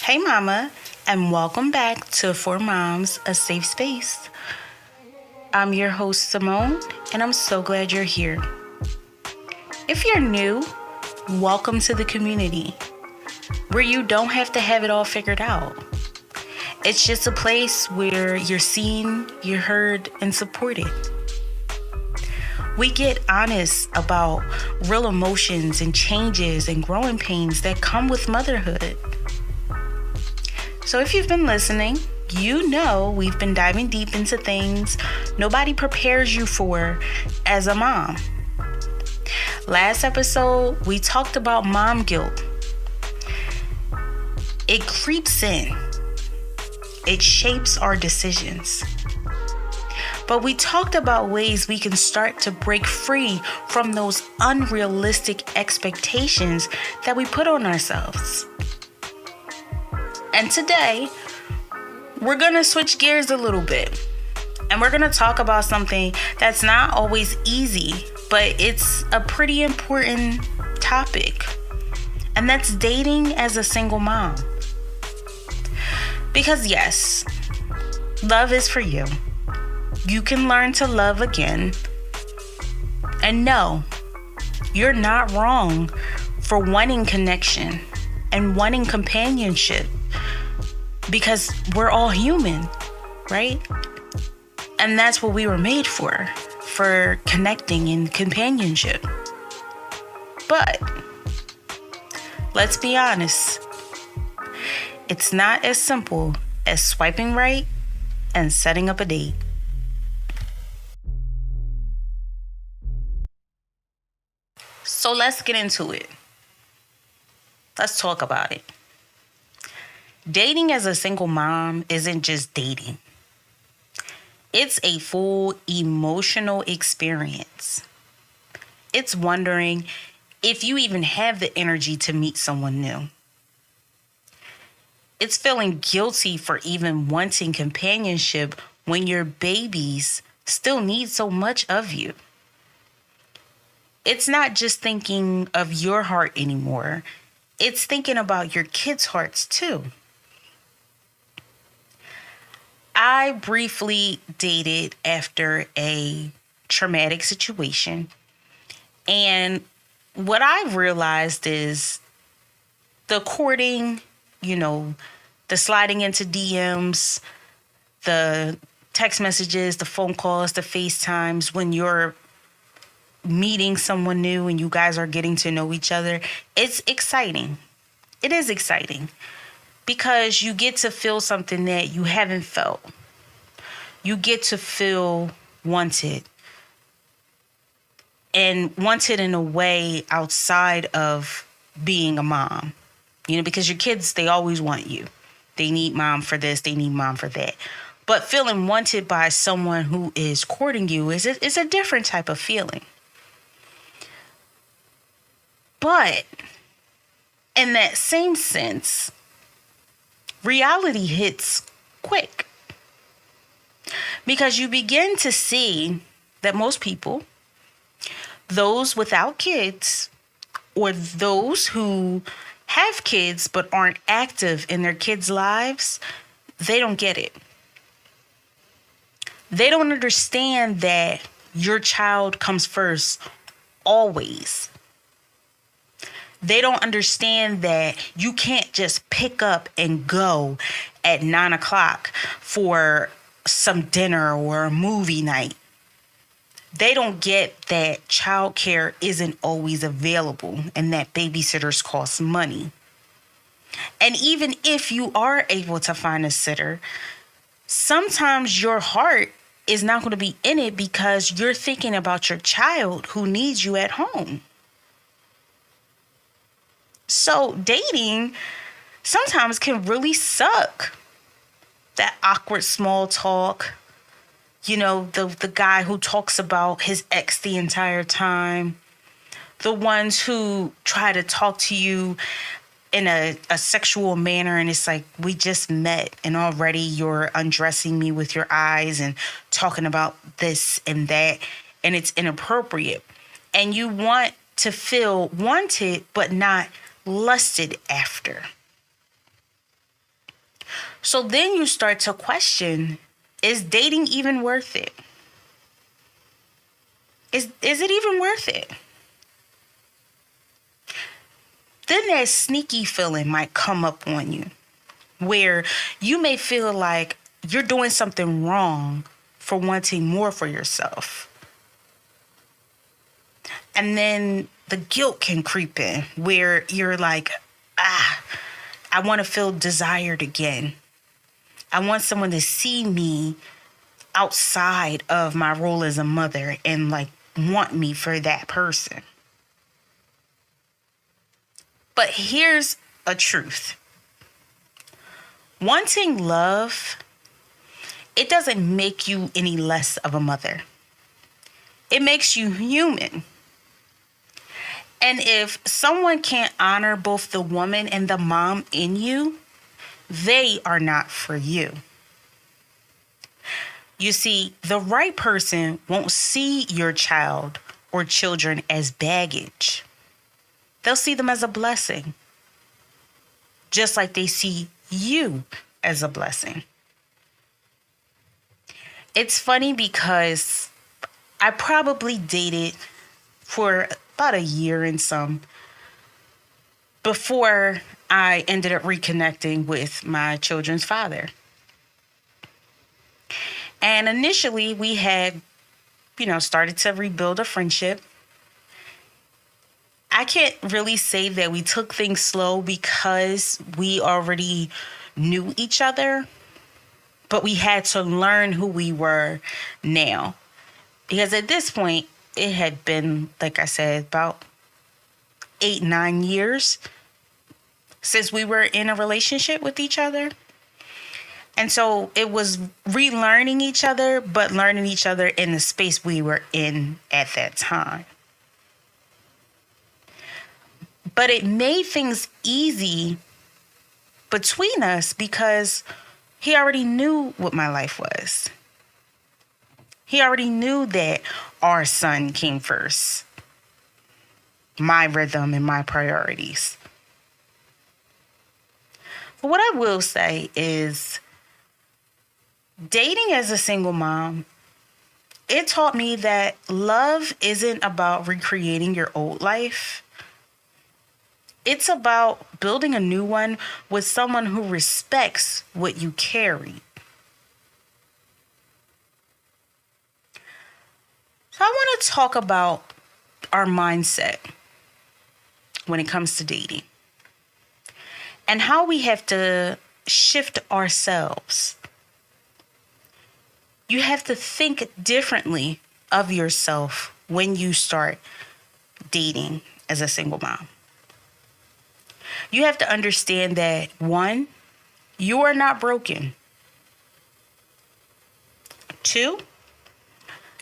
Hey, Mama, and welcome back to For Moms, a safe space. I'm your host, Simone, and I'm so glad you're here. If you're new, welcome to the community where you don't have to have it all figured out. It's just a place where you're seen, you're heard, and supported. We get honest about real emotions and changes and growing pains that come with motherhood. So if you've been listening, you know we've been diving deep into things nobody prepares you for as a mom. Last episode, we talked about mom guilt. It creeps in. It shapes our decisions. But we talked about ways we can start to break free from those unrealistic expectations that we put on ourselves. And today, we're going to switch gears a little bit. And we're going to talk about something that's not always easy, but it's a pretty important topic. And that's dating as a single mom. Because yes, love is for you. You can learn to love again. And no, you're not wrong for wanting connection and wanting companionship. Because we're all human, right? And that's what we were made for connecting and companionship. But let's be honest, it's not as simple as swiping right and setting up a date. So let's get into it. Let's talk about it. Dating as a single mom isn't just dating. It's a full emotional experience. It's wondering if you even have the energy to meet someone new. It's feeling guilty for even wanting companionship when your babies still need so much of you. It's not just thinking of your heart anymore. It's thinking about your kids' hearts too. I briefly dated after a traumatic situation. And what I realized is the courting, the sliding into DMs, the text messages, the phone calls, the FaceTimes, when you're meeting someone new and you guys are getting to know each other, it's exciting. It is exciting. Because you get to feel something that you haven't felt. You get to feel wanted. And wanted in a way outside of being a mom. Because your kids, they always want you. They need mom for this, they need mom for that. But feeling wanted by someone who is courting you is a different type of feeling. But in that same sense, reality hits quick because you begin to see that most people, those without kids or those who have kids but aren't active in their kids' lives, they don't get it. They don't understand that your child comes first always. They don't understand that you can't just pick up and go at 9 o'clock for some dinner or a movie night. They don't get that childcare isn't always available and that babysitters cost money. And even if you are able to find a sitter, sometimes your heart is not going to be in it because you're thinking about your child who needs you at home. So dating sometimes can really suck. That awkward small talk. The guy who talks about his ex the entire time. The ones who try to talk to you in a sexual manner and it's like, we just met and already you're undressing me with your eyes and talking about this and that and it's inappropriate. And you want to feel wanted but not lusted after. So then you start to question, is dating even worth it? Is it even worth it? Then that sneaky feeling might come up on you where you may feel like you're doing something wrong for wanting more for yourself. And then the guilt can creep in where you're like, I want to feel desired again. I want someone to see me outside of my role as a mother and like want me for that person. But here's a truth. Wanting love, it doesn't make you any less of a mother. It makes you human. And if someone can't honor both the woman and the mom in you, they are not for you. You see, the right person won't see your child or children as baggage. They'll see them as a blessing, just like they see you as a blessing. It's funny because I probably dated for about a year and some before I ended up reconnecting with my children's father. And initially we had, started to rebuild a friendship. I can't really say that we took things slow because we already knew each other, but we had to learn who we were now. Because at this point, it had been, like I said, about 8-9 years since we were in a relationship with each other. And so it was relearning each other, but learning each other in the space we were in at that time. But it made things easy between us because he already knew what my life was. He already knew that our son came first. My rhythm and my priorities. But what I will say is dating as a single mom, it taught me that love isn't about recreating your old life. It's about building a new one with someone who respects what you carry. So I want to talk about our mindset when it comes to dating and how we have to shift ourselves. You have to think differently of yourself when you start dating as a single mom. You have to understand that, 1, you are not broken. 2,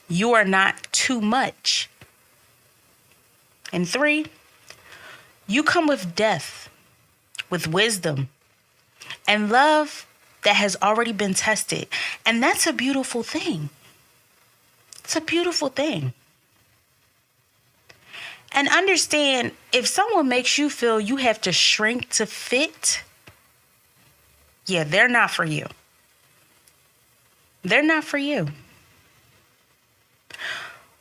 you are not too much. And 3, you come with depth, with wisdom, and love that has already been tested. And that's a beautiful thing. It's a beautiful thing. And understand, if someone makes you feel you have to shrink to fit, yeah, they're not for you. They're not for you.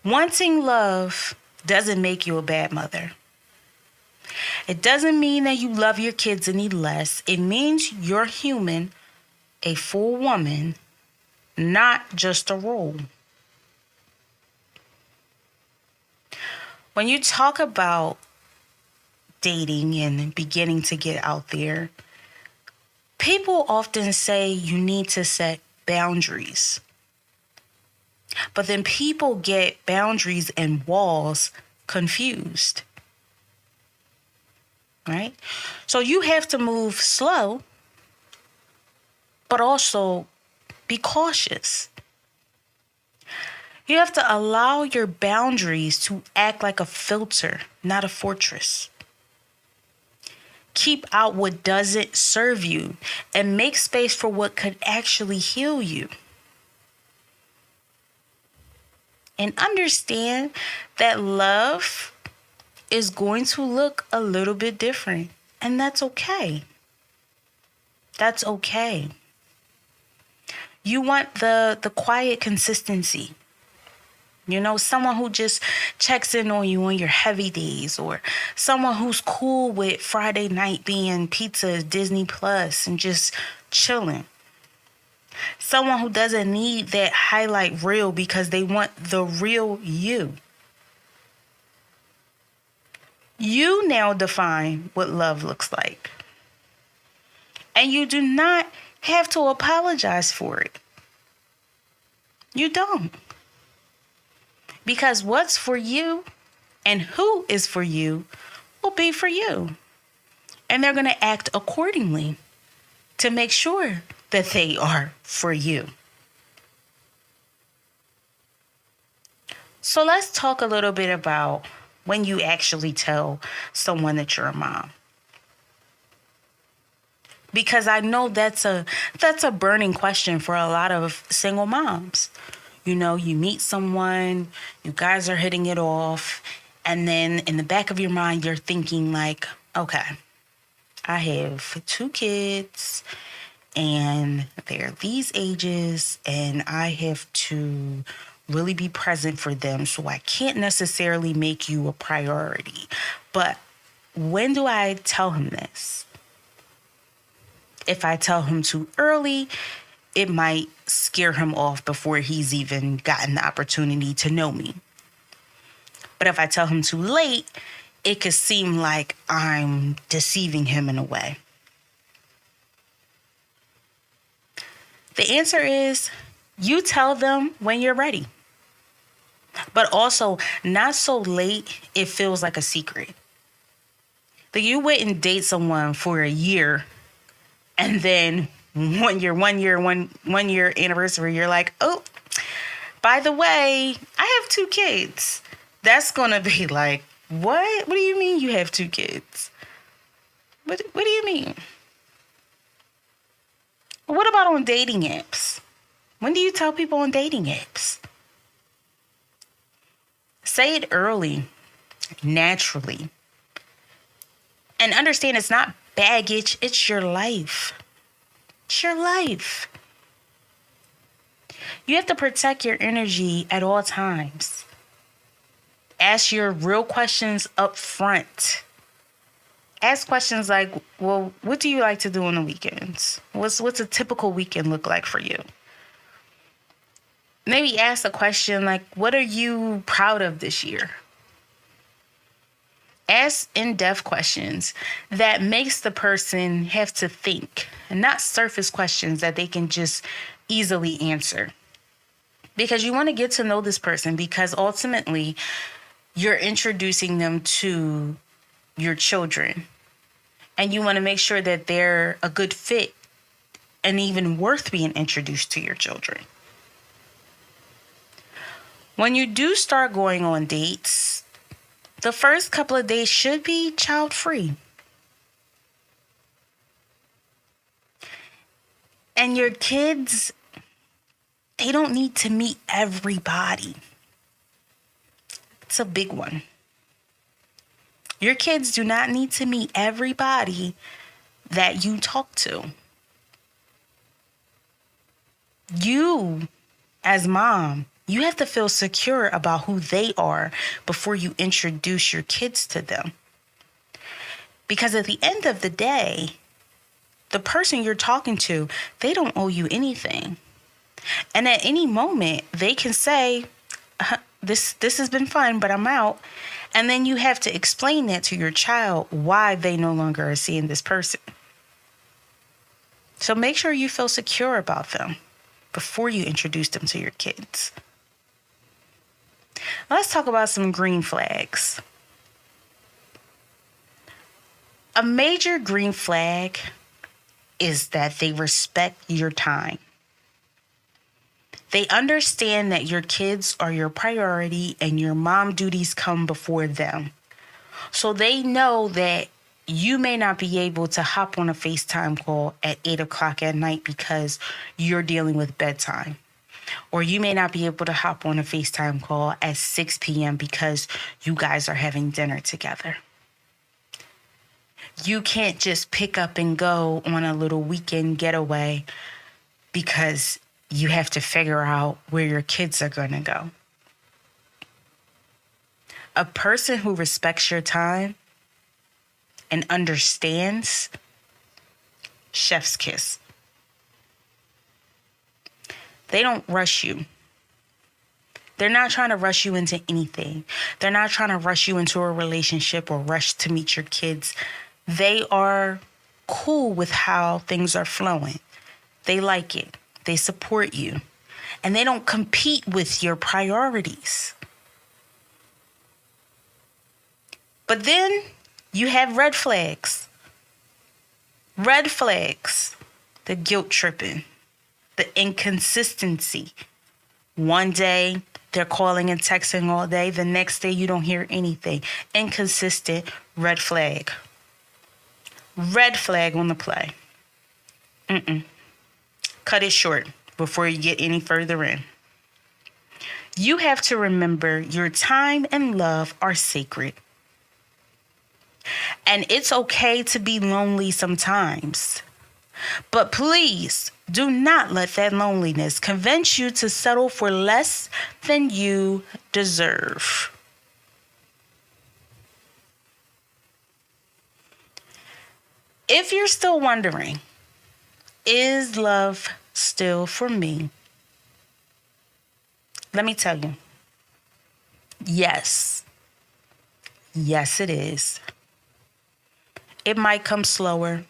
Wanting love doesn't make you a bad mother. It doesn't mean that you love your kids any less. It means you're human, a full woman, not just a role. When you talk about dating and beginning to get out there, people often say you need to set boundaries. But then people get boundaries and walls confused. Right? So you have to move slow, but also be cautious. You have to allow your boundaries to act like a filter, not a fortress. Keep out what doesn't serve you and make space for what could actually heal you. And understand that love is going to look a little bit different. And that's okay. That's okay. You want the quiet consistency. You know, someone who just checks in on you on your heavy days, or someone who's cool with Friday night being pizza, Disney Plus, and just chilling. Someone who doesn't need that highlight reel because they want the real you. You now define what love looks like. And you do not have to apologize for it. You don't. Because what's for you and who is for you will be for you. And they're going to act accordingly to make sure that they are for you. So let's talk a little bit about when you actually tell someone that you're a mom. Because I know that's a burning question for a lot of single moms. You know, you meet someone, you guys are hitting it off, and then in the back of your mind, you're thinking like, okay, I have 2 kids and they're these ages and I have to really be present for them. So I can't necessarily make you a priority. But when do I tell him this? If I tell him too early, it might scare him off before he's even gotten the opportunity to know me. But if I tell him too late, it could seem like I'm deceiving him in a way. The answer is you tell them when you're ready. But also not so late it feels like a secret. Like you wouldn't date someone for a year and then one year anniversary, you're like, oh, by the way, I have 2 kids. That's gonna be like, what? What do you mean you have 2 kids? What do you mean? What about on dating apps? When do you tell people on dating apps? Say it early, naturally. And understand it's not baggage, it's your life. It's your life. You have to protect your energy at all times. Ask your real questions up front. Ask questions like, well, what do you like to do on the weekends? What's a typical weekend look like for you? Maybe ask a question like, what are you proud of this year? Ask in-depth questions that makes the person have to think and not surface questions that they can just easily answer. Because you want to get to know this person because ultimately you're introducing them to your children. And you want to make sure that they're a good fit and even worth being introduced to your children. When you do start going on dates, the first couple of days should be child-free. And your kids, they don't need to meet everybody. It's a big one. Your kids do not need to meet everybody that you talk to. You, as mom, you have to feel secure about who they are before you introduce your kids to them. Because at the end of the day, the person you're talking to, they don't owe you anything. And at any moment, they can say, this has been fun, but I'm out. And then you have to explain that to your child why they no longer are seeing this person. So make sure you feel secure about them before you introduce them to your kids. Let's talk about some green flags. A major green flag is that they respect your time. They understand that your kids are your priority and your mom duties come before them. So they know that you may not be able to hop on a FaceTime call at 8 o'clock at night because you're dealing with bedtime. Or you may not be able to hop on a FaceTime call at 6 p.m. because you guys are having dinner together. You can't just pick up and go on a little weekend getaway because you have to figure out where your kids are going to go. A person who respects your time and understands, chef's kiss. They don't rush you. They're not trying to rush you into anything. They're not trying to rush you into a relationship or rush to meet your kids. They are cool with how things are flowing. They like it. They support you. And they don't compete with your priorities. But then you have red flags. Red flags. The guilt tripping. The inconsistency. One day, they're calling and texting all day. The next day, you don't hear anything. Inconsistent. Red flag. Red flag on the play. Cut it short before you get any further in. You have to remember your time and love are sacred. And it's okay to be lonely sometimes. But please do not let that loneliness convince you to settle for less than you deserve. If you're still wondering, is love still for me? Let me tell you. Yes. Yes, it is. It might come slower.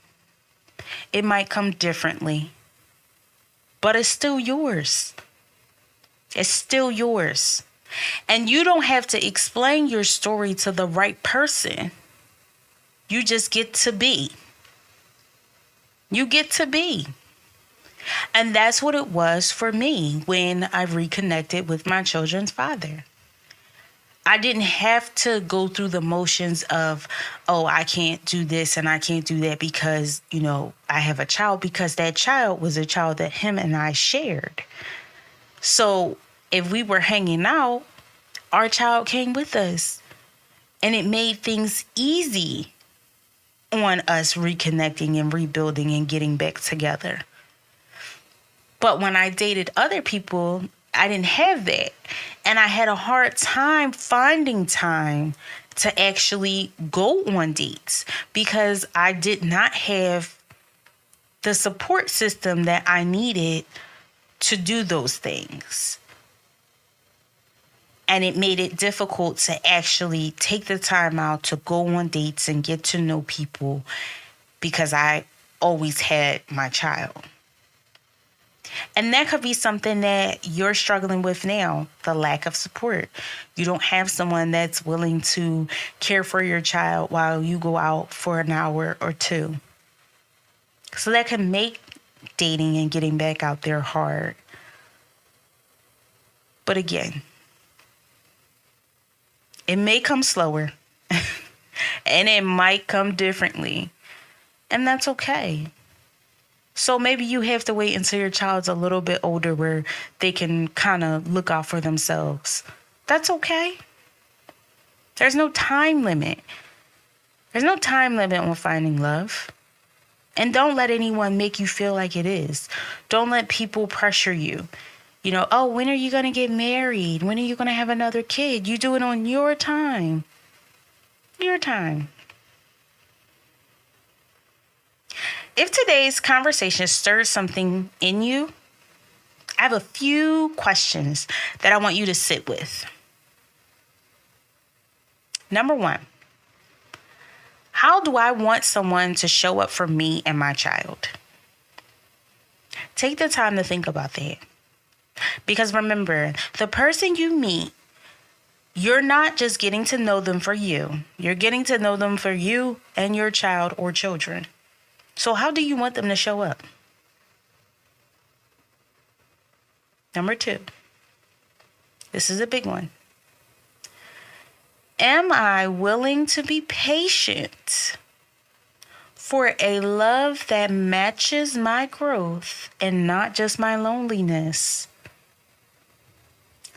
It might come differently. But it's still yours. It's still yours. And you don't have to explain your story to the right person. You just get to be. You get to be. And that's what it was for me when I reconnected with my children's father. I didn't have to go through the motions of, oh, I can't do this and I can't do that because, I have a child, because that child was a child that him and I shared. So if we were hanging out, our child came with us, and it made things easy on us reconnecting and rebuilding and getting back together. But when I dated other people, I didn't have that. And I had a hard time finding time to actually go on dates because I did not have the support system that I needed to do those things. And it made it difficult to actually take the time out to go on dates and get to know people because I always had my child. And that could be something that you're struggling with now, the lack of support. You don't have someone that's willing to care for your child while you go out for an hour or two. So that can make dating and getting back out there hard. But again, it may come slower and it might come differently. And that's okay. So maybe you have to wait until your child's a little bit older where they can kind of look out for themselves. That's okay. There's no time limit. There's no time limit on finding love. And don't let anyone make you feel like it is. Don't let people pressure you. Oh, when are you going to get married? When are you going to have another kid? You do it on your time. Your time. If today's conversation stirs something in you, I have a few questions that I want you to sit with. Number one, how do I want someone to show up for me and my child? Take the time to think about that. Because remember, the person you meet, you're not just getting to know them for you. You're getting to know them for you and your child or children. So how do you want them to show up? Number two, this is a big one. Am I willing to be patient for a love that matches my growth and not just my loneliness?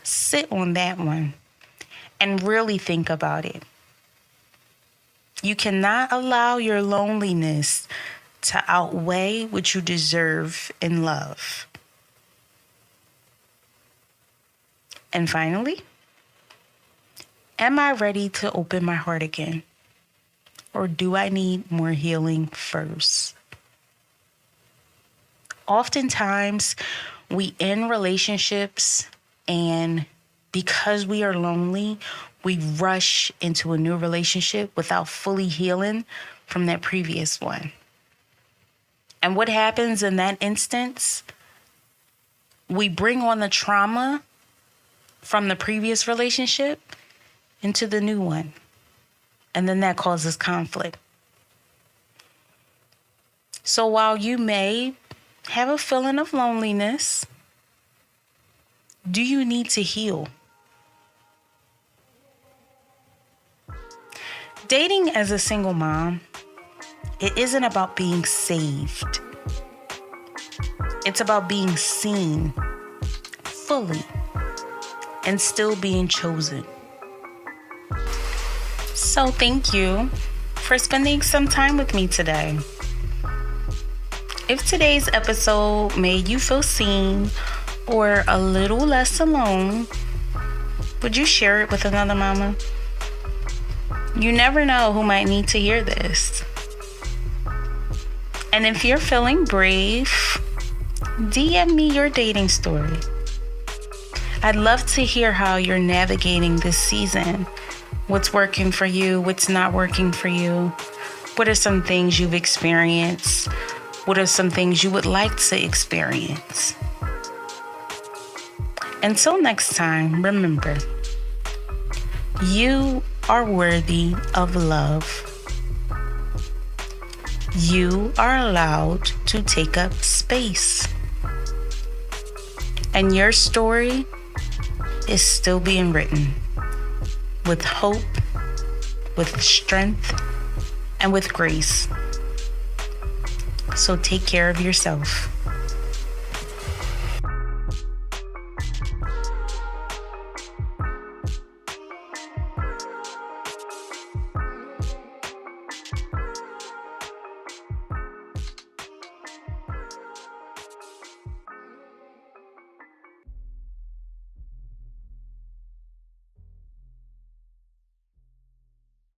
Sit on that one and really think about it. You cannot allow your loneliness to outweigh what you deserve in love. And finally, am I ready to open my heart again? Or do I need more healing first? Oftentimes, we end relationships, and because we are lonely, we rush into a new relationship without fully healing from that previous one. And what happens in that instance? We bring on the trauma from the previous relationship into the new one. And then that causes conflict. So while you may have a feeling of loneliness, do you need to heal? Dating as a single mom, it isn't about being saved. It's about being seen fully and still being chosen. So thank you for spending some time with me today. If today's episode made you feel seen or a little less alone, would you share it with another mama? You never know who might need to hear this. And if you're feeling brave, DM me your dating story. I'd love to hear how you're navigating this season. What's working for you? What's not working for you? What are some things you've experienced? What are some things you would like to experience? Until next time, remember, you are worthy of love. You are allowed to take up space. And your story is still being written with hope, with strength, and with grace. So take care of yourself.